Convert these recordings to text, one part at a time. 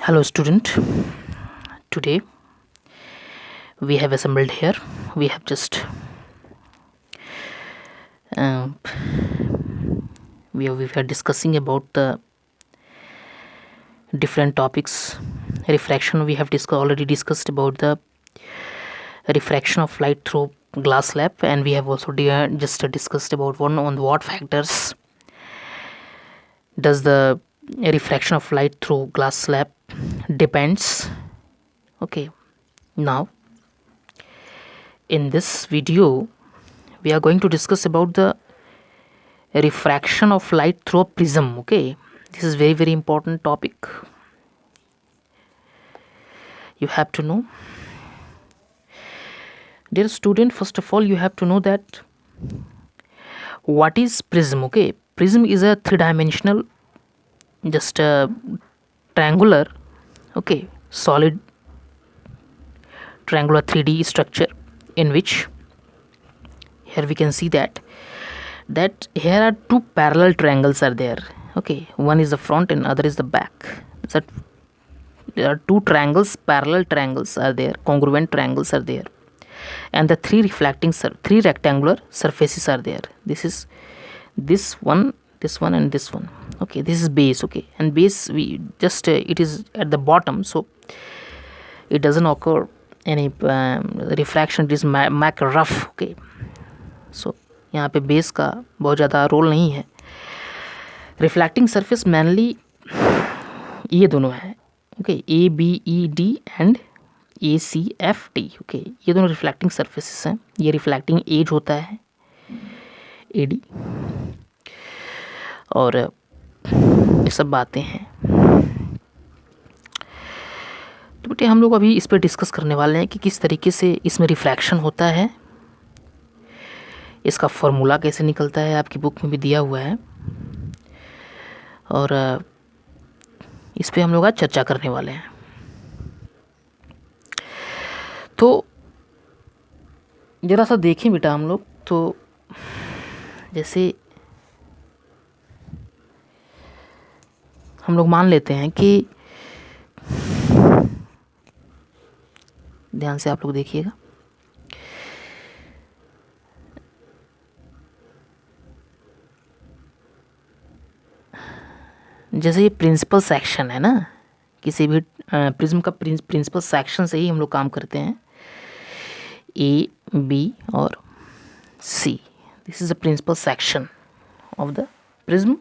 Hello student, today we have assembled here. We have just uh, we are discussing about the different topics. Refraction, we have already discussed about the refraction of light through glass slab, and we have also just discussed about one on what factors does the refraction of light through glass slab depends. Okay, now in this video we are going to discuss about the refraction of light through a prism. Okay, this is very important topic. You have to know, dear student, first of all you have to know that what is prism. Okay, prism is a three-dimensional, just a triangular, okay, solid triangular 3D structure in which here we can see that here are two parallel triangles are there. Okay, one is the front and other is the back. So there are two triangles, parallel triangles are there, congruent triangles are there, and the three rectangular surfaces are there. This is this one, and this one. Okay, this is base. Okay, and base we just it is at the bottom, so it doesn't occur any refraction. It is make rough. Okay, so यहाँ पे base का बहुत ज़्यादा role नहीं है. Reflecting surface mainly ये दोनों है. Okay, A B E D and A C F T. Okay, ये दोनों रिफ्लेक्टिंग सरफेसेस हैं. ये रिफ्लेक्टिंग एज होता है ए डी, और ये सब बातें हैं. तो बेटे हम लोग अभी इस पर डिस्कस करने वाले हैं कि किस तरीके से इसमें रिफ्रैक्शन होता है. इसका फॉर्मूला कैसे निकलता है आपकी बुक में भी दिया हुआ है, और इस पे हम लोग आज चर्चा करने वाले हैं. तो ज़रा सा देखें बेटा हम लोग. तो जैसे हम लोग मान लेते हैं कि, ध्यान से आप लोग देखिएगा, जैसे ये प्रिंसिपल सेक्शन है ना, किसी भी प्रिज्म का प्रिंसिपल सेक्शन से ही हम लोग काम करते हैं. ए बी और C, this is the principal section of the prism.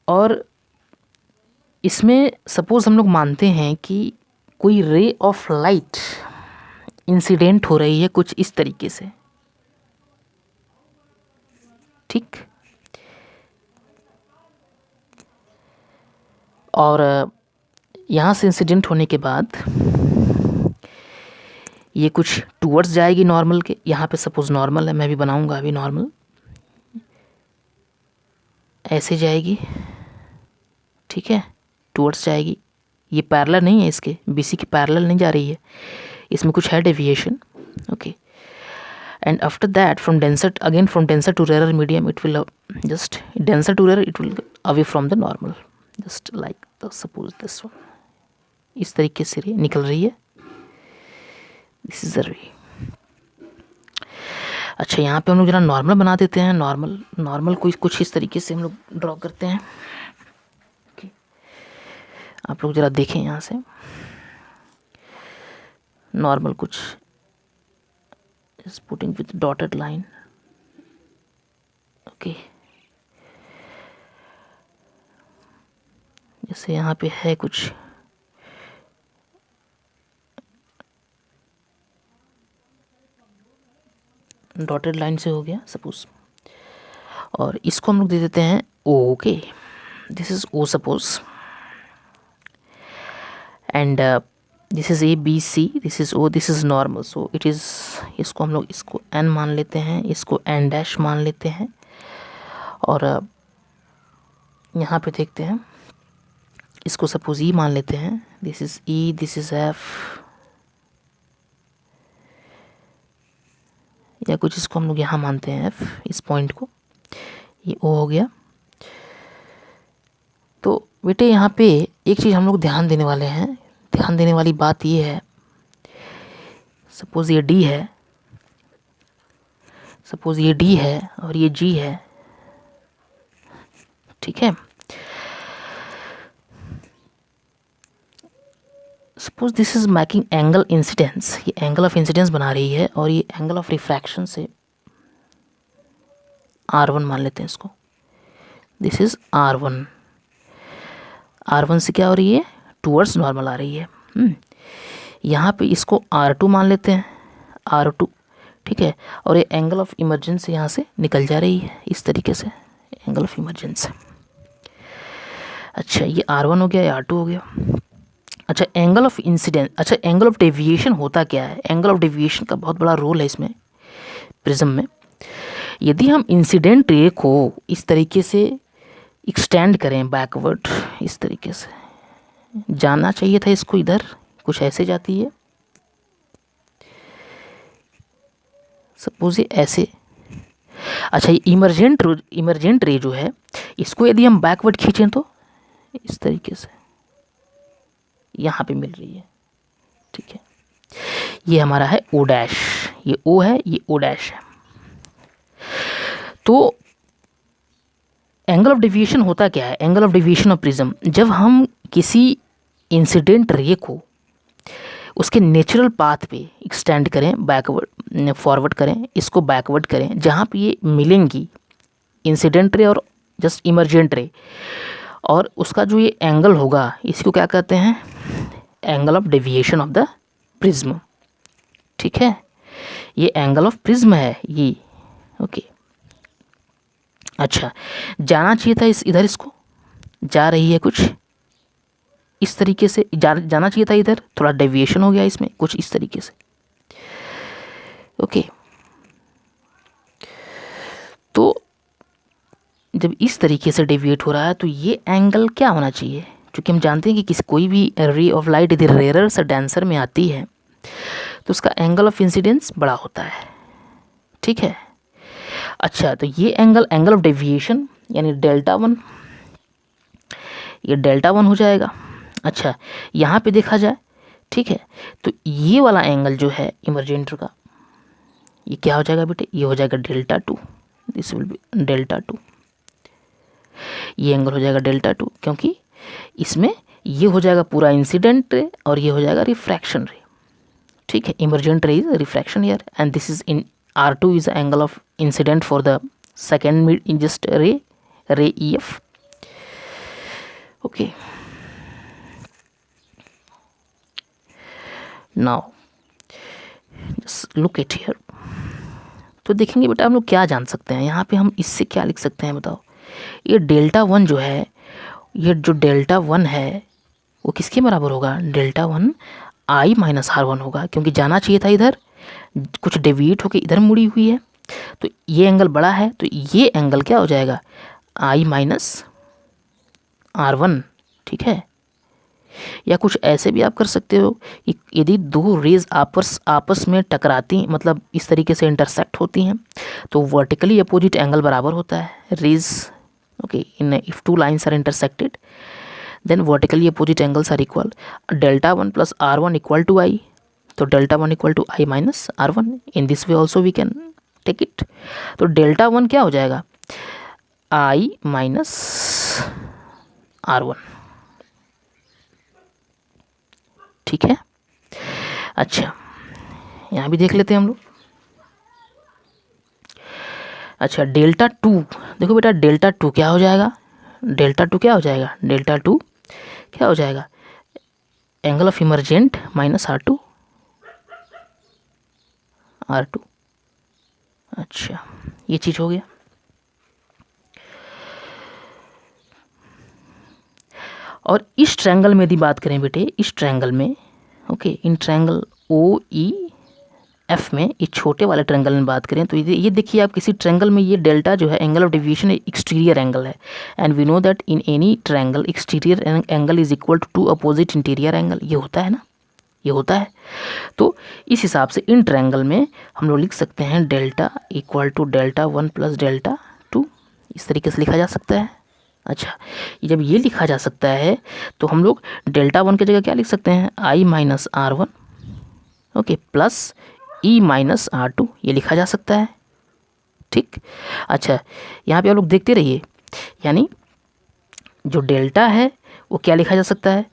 और इसमें सपोज हम लोग मानते हैं कि कोई रे ऑफ लाइट इंसिडेंट हो रही है कुछ इस तरीके से. ठीक, और यहाँ से इंसिडेंट होने के बाद ये कुछ टूवर्ड्स जाएगी नॉर्मल के. यहाँ पे सपोज नॉर्मल है, मैं भी बनाऊंगा अभी नॉर्मल. ऐसे जाएगी, ठीक है, टूवर्ड्स जाएगी. ये पैरेलल नहीं है, इसके बीसी की पैरेलल नहीं जा रही है, इसमें कुछ है deviation. Okay, and after that from denser to rarer medium it will just denser to rarer it will away from the normal, just like suppose this one. इस तरीके से रे निकल रही है. दिस इज द रे. अच्छा, यहाँ पे हम लोग जरा नॉर्मल बना देते हैं. नॉर्मल कुछ इस तरीके से हम लोग ड्रॉ करते हैं. okay. आप लोग जरा देखें यहाँ से नॉर्मल कुछ is putting with dotted line. okay, जैसे यहाँ पे है कुछ डॉटेड लाइन से हो गया सपोज, और इसको हम लोग दे देते हैं O. Okay, this is O suppose, and this is A B C, this is O, this is normal. So it is, इसको हम लोग इसको एन मान लेते हैं, इसको एन डैश मान लेते हैं, और यहाँ पे देखते हैं इसको सपोज ई मान लेते हैं. This is E, this is F, या कुछ इसको हम लोग यहाँ मानते हैं एफ, इस पॉइंट को. ये ओ हो गया. तो बेटे यहाँ पे एक चीज़ हम लोग ध्यान देने वाले हैं, ध्यान देने वाली बात ये है, सपोज़ ये डी है, सपोज़ ये डी है और ये जी है, ठीक है। Suppose this is making angle incidence, ये एंगल ऑफ इंसिडेंस बना रही है और ये एंगल ऑफ रिफ्रैक्शन से R1 मान लेते हैं इसको, दिस इज R1, R1 से क्या हो रही है, टूवर्ड्स नॉर्मल आ रही है। यहाँ पे इसको R2 मान लेते हैं, R2, ठीक है। और ये एंगल ऑफ इमरजेंस यहाँ से निकल जा रही है इस तरीके से, एंगल ऑफ इमरजेंस। अच्छा ये R1 हो गया, ये R2 हो गया। अच्छा एंगल ऑफ इंसिडेंस, अच्छा एंगल ऑफ डेविएशन होता क्या है, एंगल ऑफ डेविएशन का बहुत बड़ा रोल है इसमें प्रिज्म में। यदि हम इंसिडेंट रे को इस तरीके से एक्सटेंड करें बैकवर्ड, इस तरीके से जाना चाहिए था इसको, इधर कुछ ऐसे जाती है, सपोज ये ऐसे। अच्छा ये इमरजेंट रे जो है, इसको यदि हम बैकवर्ड खींचें तो इस तरीके से यहाँ पे मिल रही है, ठीक है। ये हमारा है O डैश, ये O है, ये O डैश है। तो एंगल ऑफ डेविएशन होता क्या है, angle of deviation of prism, जब हम किसी इंसिडेंट रे को उसके नेचुरल पाथ पे एक्सटेंड करें, बैकवर्ड फॉरवर्ड करें, इसको बैकवर्ड करें, जहाँ पे ये मिलेंगी इंसिडेंट रे और जस्ट इमरजेंट रे, और उसका जो ये एंगल होगा इसको क्या कहते हैं, angle of deviation of the prism, ठीक है। ये एंगल ऑफ प्रिज्म है ये, ओके। अच्छा जाना चाहिए था इधर, इसको जा रही है कुछ इस तरीके से, जाना चाहिए था इधर, थोड़ा डेविएशन हो गया इसमें कुछ इस तरीके से, ओके। तो जब इस तरीके से डेविएट हो रहा है तो ये एंगल क्या होना चाहिए, क्योंकि हम जानते हैं कि कोई भी रे ऑफ लाइट यदि रेयर से डेंसर में आती है तो उसका एंगल ऑफ इंसिडेंस बड़ा होता है, ठीक है। अच्छा तो ये एंगल ऑफ डेविएशन यानी डेल्टा 1, ये डेल्टा 1 हो जाएगा। अच्छा यहाँ पे देखा जाए, ठीक है, तो ये वाला एंगल जो है इमरजेंट का, ये क्या हो जाएगा बेटे, ये हो जाएगा delta 2, this will be delta 2, ये एंगल हो जाएगा डेल्टा 2, क्योंकि इसमें ये हो जाएगा पूरा इंसिडेंट रे और ये हो जाएगा रिफ्रैक्शन रे, ठीक है। Emergent ray is refraction here and this is in R2 is the angle of incident for the second just ray EF, okay। Now just look at here, तो देखेंगे बेटा हम लोग क्या जान सकते हैं यहाँ पे, हम इससे क्या लिख सकते हैं बताओ। ये डेल्टा 1 जो है, ये जो डेल्टा 1 है वो किसके बराबर होगा, डेल्टा 1 I माइनस R1 होगा, क्योंकि जाना चाहिए था इधर, कुछ डेविएट होके इधर मुड़ी हुई है, तो ये एंगल बड़ा है, तो ये एंगल क्या हो जाएगा, I माइनस R1, ठीक है। या कुछ ऐसे भी आप कर सकते हो कि यदि दो रेज आपस में टकराती, मतलब इस तरीके से इंटरसेक्ट होती हैं, तो वर्टिकली अपोजिट एंगल बराबर होता है rays, okay. In if two lines are intersected then vertically opposite angles are equal, delta 1 plus R1 equal to I, तो delta 1 equal to I minus R1, in this way also we can take it. तो delta 1 क्या हो जाएगा, I minus R1, ठीक है। अच्छा यहाँ भी देख लेते हैं हम लोग। अच्छा डेल्टा 2, देखो बेटा डेल्टा 2 क्या हो जाएगा, डेल्टा 2 क्या हो जाएगा, डेल्टा 2 क्या हो जाएगा, angle of emergent minus R2, अच्छा ये चीज़ हो गया। और इस ट्रायंगल में यदि बात करें बेटे, इस ट्रायंगल में, ओके, इन ट्रायंगल OEF में, इस छोटे वाले ट्रायंगल में बात करें तो ये देखिए आप, किसी ट्रायंगल में ये डेल्टा जो है angle of deviation exterior angle है, and we know that in any triangle exterior angle is equal to opposite interior angle, ये होता है ना, ये होता है। तो इस हिसाब से इन ट्रायंगल में हम लोग लिख सकते हैं delta equal to delta 1 plus delta 2, इस तरीके से लिखा जा सकता है, अच्छा, जब ये लिखा जा सकता है तो हम लोग डेल्टा वन की जगह क्या लिख सकते हैं, I minus R one, okay, plus E minus R two, ये लिखा जा सकता है। ठीक, अच्छा यहाँ पे आप लोग देखते रहिए, यानी जो डेल्टा है वो क्या लिखा जा सकता है,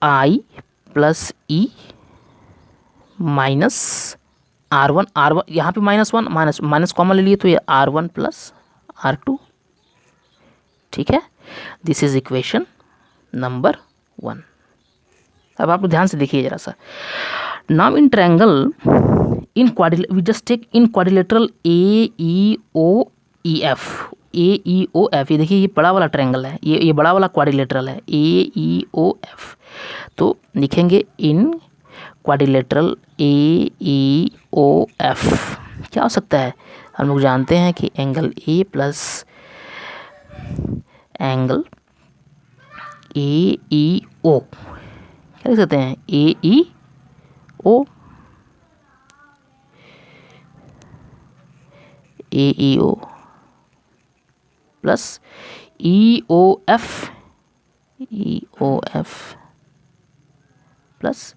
I plus E minus R one, यहाँ पे -1 माइनस कॉमन ले लिए तो ये R one plus R two. ठीक है, दिस इज इक्वेशन नंबर 1। अब आप ध्यान से देखिए जरा सा, now in triangle in we just take in quadrilateral A E O E F, A E O F, ये देखिए ये बड़ा वाला ट्रायंगल है, ये बड़ा वाला क्वाड्रिलेटरल है, ए ई ओ एफ। तो लिखेंगे इन quadrilateral A E O F, क्या हो सकता है, हम लोग जानते हैं कि angle A plus angle A E O, क्या लिख सकते हैं, A E O, A E O plus E O F, E O F plus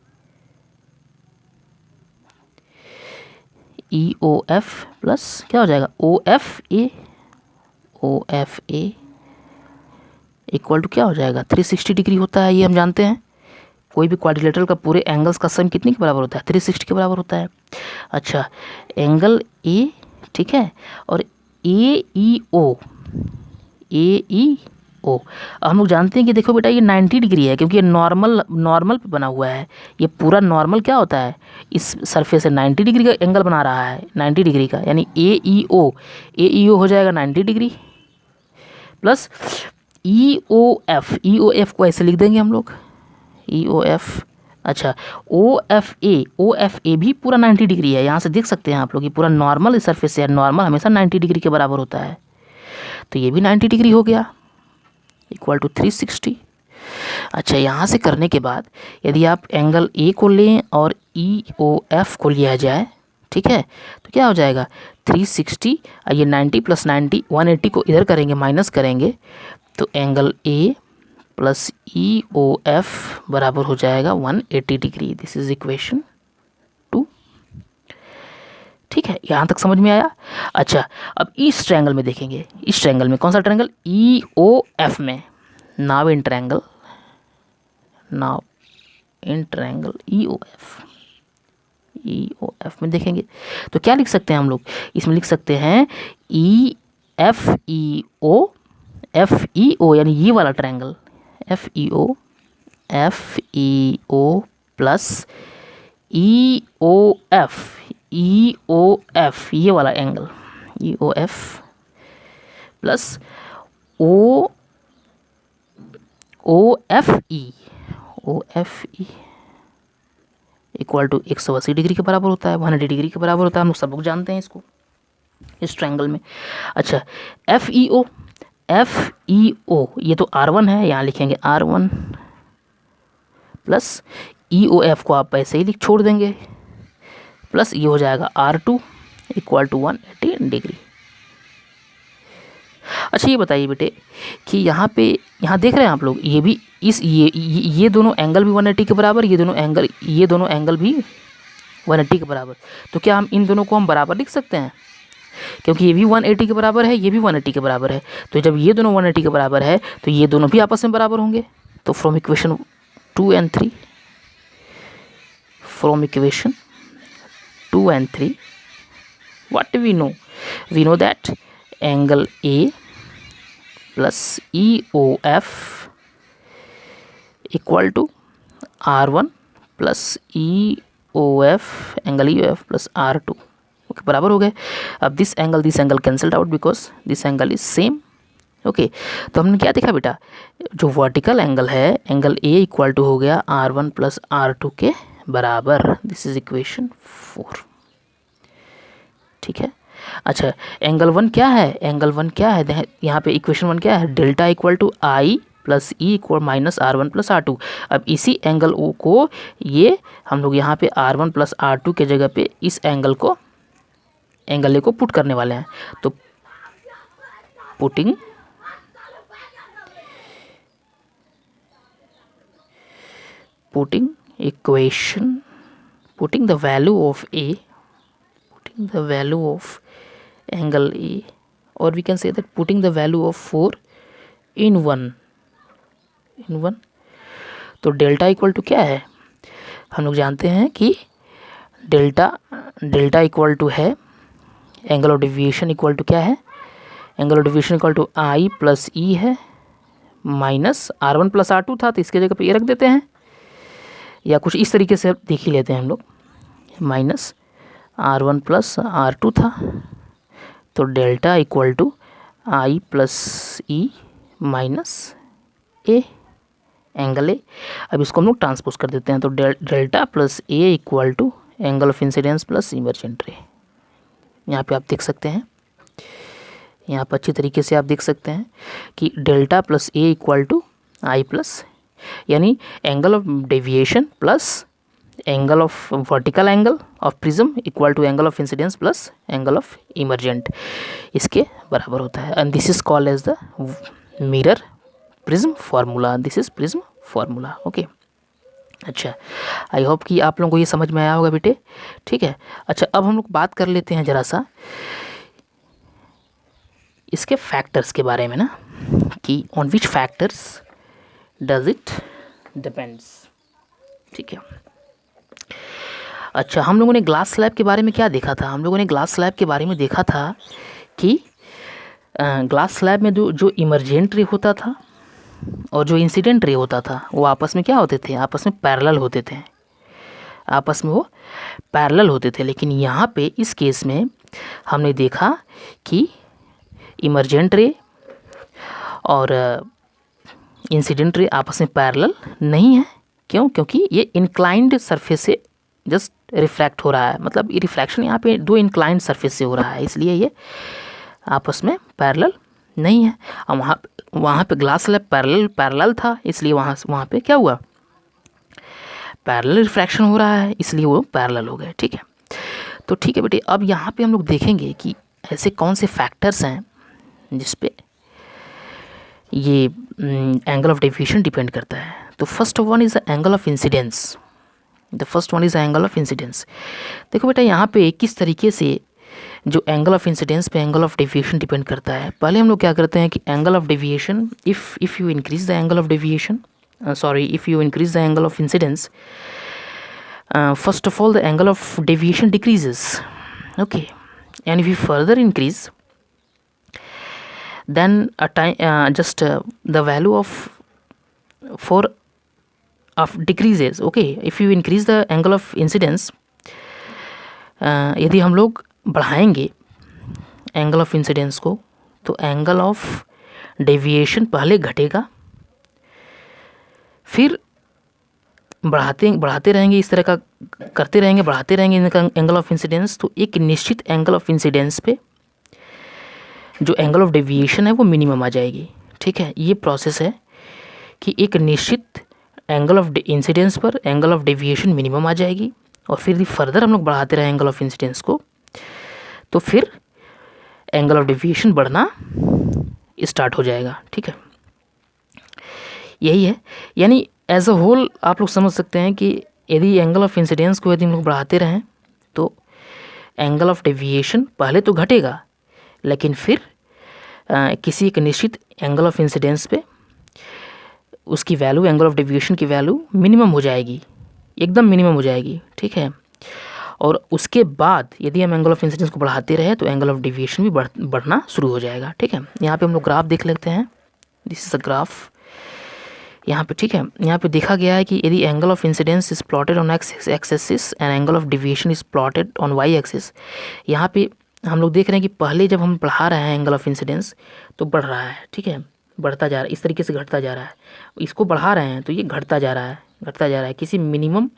E O F plus क्या हो जाएगा, O F A, O F A equal to क्या हो जाएगा, 360 डिग्री होता है, ये हम जानते हैं। कोई भी क्वाड्रिलेटरल का पूरे एंगल्स का सम कितने के बराबर होता है, 360 के बराबर होता है। अच्छा, एंगल ए, ठीक है, और ए ई ओ, ए ई ओ, हम लोग जानते हैं कि देखो बेटा ये 90 डिग्री है, क्योंकि ये नॉर्मल पे बना हुआ है, ये पूरा नॉर्मल क्या होता है, इस सरफेस से 90 डिग्री का एंगल बना रहा है, 90 डिग्री का, यानी ए ई ओ हो जाएगा 90 degree plus E O F को ऐसे लिख देंगे हम लोग, ई ओ एफ। अच्छा, ओ एफ ए भी पूरा 90 डिग्री है, यहाँ से देख सकते हैं आप लोग, ये पूरा नॉर्मल सरफेस है, नॉर्मल हमेशा 90 डिग्री के बराबर होता है, तो ये भी 90 डिग्री हो गया, इक्वल टू 360। अच्छा, यहाँ से करने के बाद यदि आप एंगल ए को लें और ई ओ एफ को लिया जाए, ठीक है, तो क्या हो जाएगा, 360, ये 90 प्लस 90 180 को इधर करेंगे, माइनस करेंगे, तो angle A plus E O F बराबर हो जाएगा 180 डिग्री। This is equation 2। ठीक है, यहाँ तक समझ में आया। अच्छा, अब इस ट्रायंगल में देखेंगे, इस ट्रायंगल में कौन सा ट्रायंगल, ई ओ एफ में, now in triangle E O F में देखेंगे तो क्या लिख सकते हैं हम लोग, इसमें लिख सकते हैं ई एफ ई ओ, यानी ये वाला triangle F E O plus E O F, ये वाला angle E O F plus O F E equal to 180 degree के बराबर होता है, 180 डिग्री के बराबर होता है, हम लोग सब लोग जानते हैं इसको, इस ट्रायंगल में। अच्छा, एफ ई ओ ये तो R1 है, यहाँ लिखेंगे R1 plus E O F को आप ऐसे ही छोड़ देंगे, प्लस ये हो जाएगा R2 इक्वल टू 180 डिग्री। अच्छा, ये बताइए बेटे कि यहाँ देख रहे हैं आप लोग, ये भी ये दोनों एंगल भी 180 के बराबर, ये दोनों एंगल भी 180 के बराबर, तो क्या हम इन दोनों को हम बराबर लिख सकते हैं, क्योंकि ये भी 180 के बराबर है, ये भी 180 के बराबर है, तो जब ये दोनों 180 के बराबर है तो ये दोनों भी आपस में बराबर होंगे। तो from equation 2 and 3 what do we know? We know that angle A plus EOF equal to R1 plus EOF, angle EOF plus R2, okay, बराबर हो गए। अब this angle cancelled out because this angle is same, okay. तो हमने क्या देखा बेटा, जो वर्टिकल एंगल है, एंगल ए इक्वल टू हो गया R1 प्लस R2 के बराबर, दिस इज इक्वेशन 4, ठीक है। अच्छा, एंगल वन क्या है, यहाँ पे इक्वेशन 1 क्या है, delta equal to I plus E equal minus R1 plus R2। अब इसी एंगल ओ को ये हम लोग यहाँ पे R1 प्लस R2 के जगह पे इस एंगल ए को पुट करने वाले हैं, तो putting putting equation, putting the value of A, putting the value of angle A, or we can say that putting the value of 4 in 1, तो डेल्टा इक्वल टू क्या है, हम लोग जानते हैं कि डेल्टा इक्वल टू है angle of deviation equal to क्या है, angle of deviation equal to I plus E है माइनस R1 प्लस R2 था, तो इसके जगह पे ये रख देते हैं, या कुछ इस तरीके से देख ही लेते हैं हम लोग, माइनस R1 प्लस R2 था, तो delta equal to I plus E minus A angle A. अब इसको हम लोग ट्रांसपोज कर देते हैं, तो delta plus A equal to angle of incidence plus emergent ray. यहाँ पे आप देख सकते हैं, यहाँ पर अच्छी तरीके से आप देख सकते हैं कि delta plus A equal to I plus, यानी angle of deviation plus angle of vertical angle of prism equal to angle of incidence plus angle of emergent, इसके बराबर होता है। And this is called as the mirror prism formula, this is prism formula. Okay, अच्छा, I hope कि आप लोगों को ये समझ में आया होगा बेटे, ठीक है। अच्छा, अब हम लोग बात कर लेते हैं ज़रा सा इसके फैक्टर्स के बारे में ना, कि on which factors does it depends, ठीक है। अच्छा, हम लोगों ने ग्लास स्लैब के बारे में क्या देखा था, हम लोगों ने ग्लास स्लैब के बारे में देखा था कि ग्लास स्लैब में जो इमर्जेंट रे होता था और जो इंसिडेंट रे होता था वो आपस में क्या होते थे, आपस में पैरेलल होते थे, आपस में वो पैरेलल होते थे। लेकिन यहाँ पे इस केस में हमने देखा कि इमर्जेंट रे और इंसिडेंट रे आपस में पैरेलल नहीं है। क्यों? क्योंकि ये इंक्लाइंड सरफेस से जस्ट रिफ्रैक्ट हो रहा है, मतलब ये रिफ्रैक्शन यहाँ पे दो इंक्लाइंड सरफेस से हो रहा है, इसलिए ये आपस में पैरेलल नहीं है। और वहाँ पे ग्लास स्लैब पैरेलल था, इसलिए वहाँ पे क्या हुआ, पैरेलल रिफ्रैक्शन हो रहा है, इसलिए वो पैरेलल हो गए, ठीक है। तो ठीक है बेटे, अब यहाँ पे हम लोग देखेंगे कि ऐसे कौन से फैक्टर्स हैं जिस पे ये एंगल ऑफ डेविएशन डिपेंड करता है। तो first one is the angle of incidence, the first one is the angle of incidence. देखो बेटा, यहाँ पे किस तरीके से जो एंगल ऑफ इंसिडेंस पे एंगल ऑफ डेविएशन डिपेंड करता है। पहले हम लोग क्या करते हैं कि angle of deviation, if you increase the angle of deviation, if you increase the angle of incidence, first of all the angle of deviation decreases, okay, and if you further increase, then the value of decreases, okay। if you increase the angle of incidence, यदि हम लोग बढ़ाएंगे angle of incidence को, तो angle of deviation पहले घटेगा, फिर बढ़ाते रहेंगे, इस तरह का करते रहेंगे, बढ़ाते रहेंगे एंगल ऑफ इंसिडेंस, तो एक निश्चित एंगल ऑफ इंसिडेंस पे जो एंगल ऑफ डेविएशन है वो मिनिमम आ जाएगी, ठीक है। ये प्रोसेस है कि एक निश्चित एंगल ऑफ इंसिडेंस पर एंगल ऑफ डेविएशन मिनिमम आ जाएगी, और फिर फर्दर हम लोग बढ़ाते रहे एंगल ऑफ इंसिडेंस को, तो फिर एंगल ऑफ डेविएशन बढ़ना स्टार्ट हो जाएगा, ठीक है। यही है, यानी एज अ होल आप लोग समझ सकते हैं कि यदि एंगल ऑफ इंसिडेंस को यदि हम लोग बढ़ाते रहें तो एंगल ऑफ डेविएशन पहले तो घटेगा, लेकिन फिर किसी एक निश्चित एंगल ऑफ इंसिडेंस पे उसकी वैल्यू, एंगल ऑफ डेविएशन की वैल्यू मिनिमम हो जाएगी, एकदम मिनिमम हो जाएगी, ठीक है। और उसके बाद यदि हम एंगल ऑफ इंसिडेंस को बढ़ाते रहे तो एंगल ऑफ डेविएशन भी बढ़ना शुरू हो जाएगा, ठीक है। यहाँ पे हम लोग ग्राफ देख लेते हैं, दिस इज अ ग्राफ यहाँ पे, ठीक है। यहाँ पे देखा गया है कि यदि angle of incidence is plotted on X axis and angle of deviation is plotted on Y axis, यहाँ पे हम लोग देख रहे हैं कि पहले जब हम बढ़ा रहे हैं एंगल ऑफ इंसिडेंस तो बढ़ रहा है, ठीक है, बढ़ता जा रहा है, इस तरीके से घटता जा रहा है। इसको बढ़ा रहे हैं तो ये घटता जा रहा है, किसी मिनिमम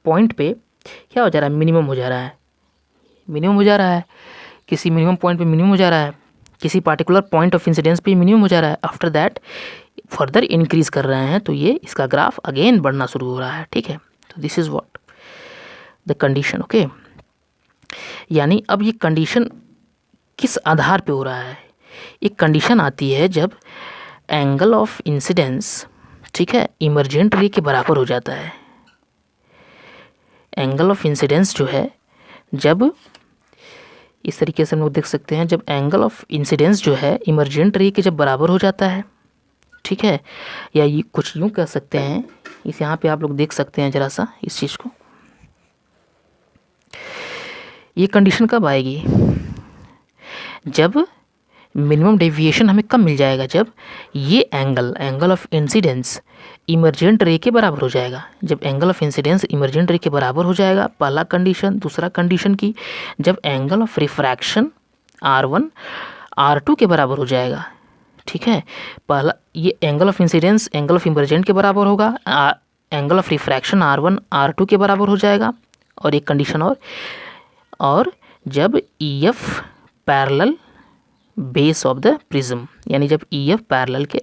पॉइंट पे क्या हो जा रहा है, मिनिमम हो जा रहा है, किसी मिनिमम पॉइंट पे मिनिमम हो जा रहा है, किसी पार्टिकुलर पॉइंट ऑफ इंसिडेंस पे मिनिमम हो जा रहा है। आफ्टर दैट फर्दर इंक्रीज कर रहे हैं तो ये इसका ग्राफ अगेन बढ़ना शुरू हो रहा है, ठीक है। तो this is what the condition, okay. यानी अब ये कंडीशन किस आधार पे हो रहा है, एक कंडीशन आती है जब एंगल ऑफ इंसिडेंस, ठीक है, इमर्जेंट रे के बराबर हो जाता है, एंगल ऑफ इंसिडेंस जो है, जब इस तरीके से हम लोग देख सकते हैं, जब एंगल ऑफ इंसिडेंस जो है इमर्जेंट रे के जब बराबर हो जाता है, ठीक है, या ये कुछ यूँ कह सकते हैं, इस यहाँ पे आप लोग देख सकते हैं ज़रा सा इस चीज़ को, ये कंडीशन कब आएगी, जब मिनिमम डेविएशन हमें कब मिल जाएगा, जब ये एंगल ऑफ इंसिडेंस इमर्जेंट रे के बराबर हो जाएगा। जब एंगल ऑफ इंसिडेंस इमर्जेंट रे के बराबर हो जाएगा, पहला कंडीशन। दूसरा कंडीशन की, जब angle of refraction R1 R2 के बराबर हो जाएगा, ठीक है। पहला ये angle of incidence angle of emergent के बराबर होगा, angle of refraction R1 R2 के बराबर हो जाएगा, और एक कंडीशन और जब EF parallel base of the prism, यानी जब EF पैरेलल के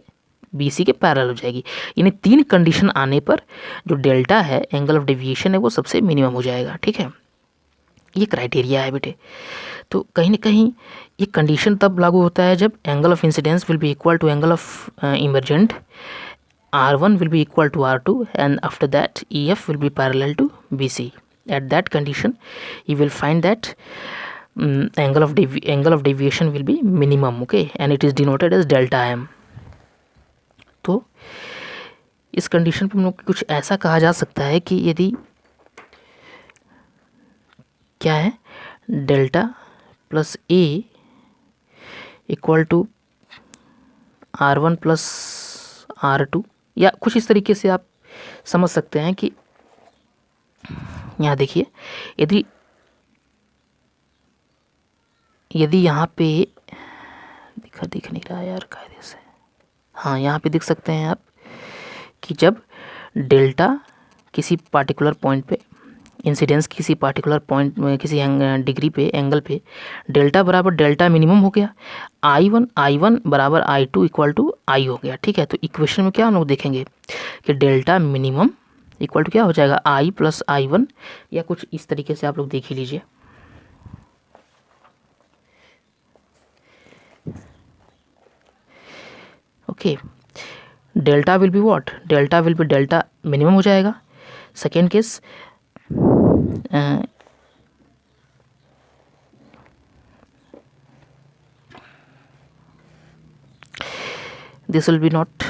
BC के पैरेलल हो जाएगी। यानी 3 कंडीशन आने पर जो डेल्टा है, एंगल ऑफ डेविएशन है, वो सबसे मिनिमम हो जाएगा, ठीक है। ये क्राइटेरिया है बेटे। तो कहीं ना कहीं ये कंडीशन तब लागू होता है जब angle of incidence will be equal to angle of emergent, R1 will be equal to R2, and after that EF will be parallel to BC. At that condition you will find that angle of deviation will be minimum, okay, and it is denoted as delta m. तो इस condition पर हम लोग कुछ ऐसा कहा जा सकता है कि यदि क्या है, delta plus A equal to R1 plus R2, या कुछ इस तरीके से आप समझ सकते हैं कि यहाँ देखिए, यदि यहाँ पे दिख नहीं रहा यार कायदे से, हाँ यहाँ पे देख सकते हैं आप कि जब डेल्टा किसी पार्टिकुलर पॉइंट पे, इंसिडेंस किसी पार्टिकुलर पॉइंट में, किसी डिग्री पे, एंगल पे, डेल्टा बराबर डेल्टा मिनिमम हो गया, I1 बराबर I2 इक्वल टू I हो गया, ठीक है। तो इक्वेशन में क्या हम लोग देखेंगे कि डेल्टा मिनिमम इक्वल टू क्या हो जाएगा, I प्लस I1, या कुछ इस तरीके से आप लोग देख ही लीजिए। Okay, delta will be what, delta will be delta minimum हो जाएगा। Second case, this will be not,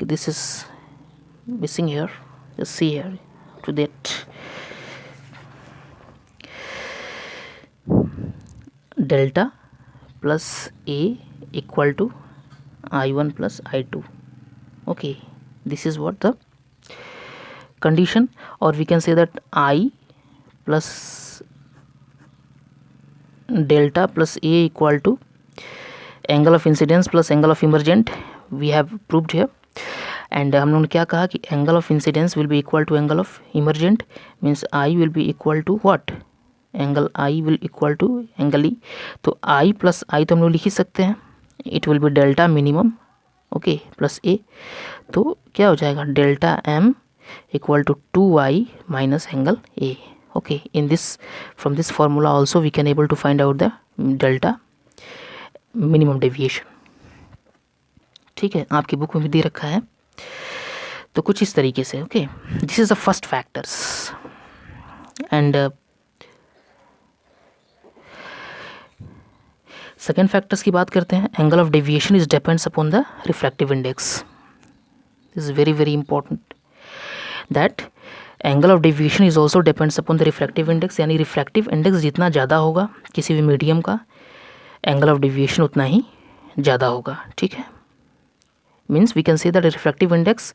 this is missing here, just see here to that delta plus a equal to I1 plus I2, okay, this is what the condition, or we can say that I plus delta plus a equal to angle of incidence plus angle of emergent, we have proved here. And हम लोगों ने क्या कहा कि angle of incidence will be equal to angle of emergent, means I will be equal to what, angle I will equal to angle E. तो I plus I तो हम लोग लिख ही सकते हैं, it will be delta minimum, okay, plus A, तो क्या हो जाएगा, delta M equal to 2I minus angle A, okay. In this, from this formula also we can able to find out the delta minimum deviation, ठीक है, आपकी book में भी दे रखा है। तो कुछ इस तरीके से, okay, this is the first factors. And second factors की बात करते हैं। Angle of deviation is depends upon the refractive index, this is very very important, that angle of deviation is also depends upon the refractive index, यानी refractive index जितना ज़्यादा होगा किसी भी मीडियम का, एंगल ऑफ डेविएशन उतना ही ज़्यादा होगा, ठीक है। Means we can say that a refractive index,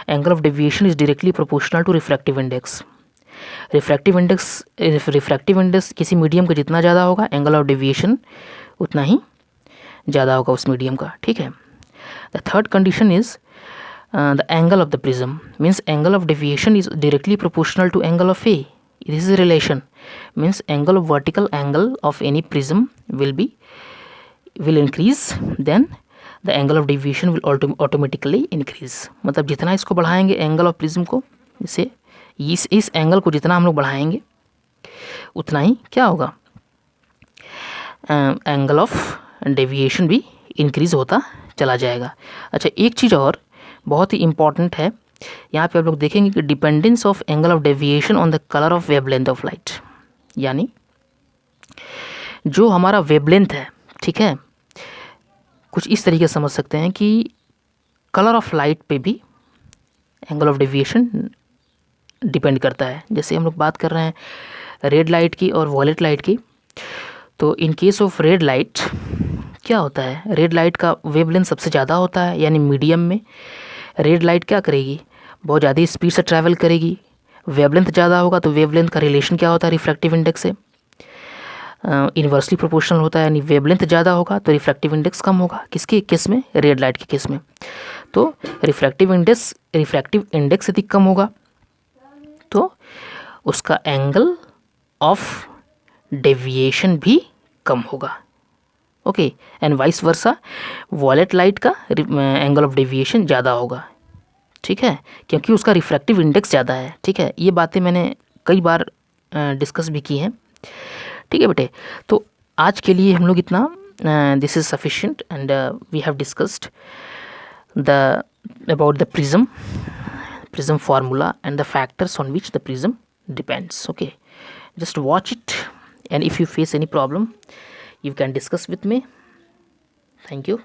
angle of deviation is directly proportional to refractive index. refractive index किसी मीडियम का जितना ज़्यादा होगा, एंगल ऑफ डेविएशन उतना ही ज़्यादा होगा उस मीडियम का, ठीक है। The third condition is the angle of the prism, means angle of deviation is directly proportional to angle of A, this is relation, means angle of vertical angle of any prism will increase, then the angle of deviation will automatically increase. मतलब जितना इसको बढ़ाएंगे angle of prism को, इसे इस angle को जितना हम लोग बढ़ाएंगे उतना ही क्या होगा, एंगल ऑफ डेविएशन भी इंक्रीज होता चला जाएगा। अच्छा, एक चीज़ और बहुत ही इम्पॉर्टेंट है यहाँ पे आप लोग देखेंगे कि dependence of angle of deviation on the colour of wavelength of light, यानी जो हमारा वेवलेंथ है, ठीक है, कुछ इस तरीके से समझ सकते हैं कि कलर ऑफ लाइट पे भी एंगल ऑफ डेविएशन डिपेंड करता है। जैसे हम लोग बात कर रहे हैं रेड लाइट की और वॉयलेट लाइट की, तो in case of red light क्या होता है, रेड लाइट का वेवलेंथ सबसे ज़्यादा होता है, यानी मीडियम में रेड लाइट क्या करेगी, बहुत ज़्यादा स्पीड से ट्रैवल करेगी, वेवलेंथ ज़्यादा होगा तो वेवलेंथ का रिलेशन क्या होता है रिफ्रैक्टिव इंडेक्स से, इन्वर्सली प्रोपोर्शनल होता है, यानी वेवलेंथ ज़्यादा होगा तो रिफ्रैक्टिव इंडेक्स कम होगा। किसके केस में, रेड लाइट के केस में। तो रिफ्रैक्टिव इंडेक्स यदि कम होगा तो उसका एंगल ऑफ डेविएशन भी कम होगा। Okay, and vice versa violet light का एंगल ऑफ डेविएशन ज़्यादा होगा, ठीक है, क्योंकि उसका रिफ्रैक्टिव इंडेक्स ज़्यादा है। ठीक है, ये बातें मैंने कई बार डिस्कस भी की हैं। ठीक है बेटे, तो आज के लिए हम लोग इतना, this is sufficient and we have discussed the about the prism formula and the factors on which the prism depends. Okay, just watch it, and if you face any problem you can discuss with me. Thank you.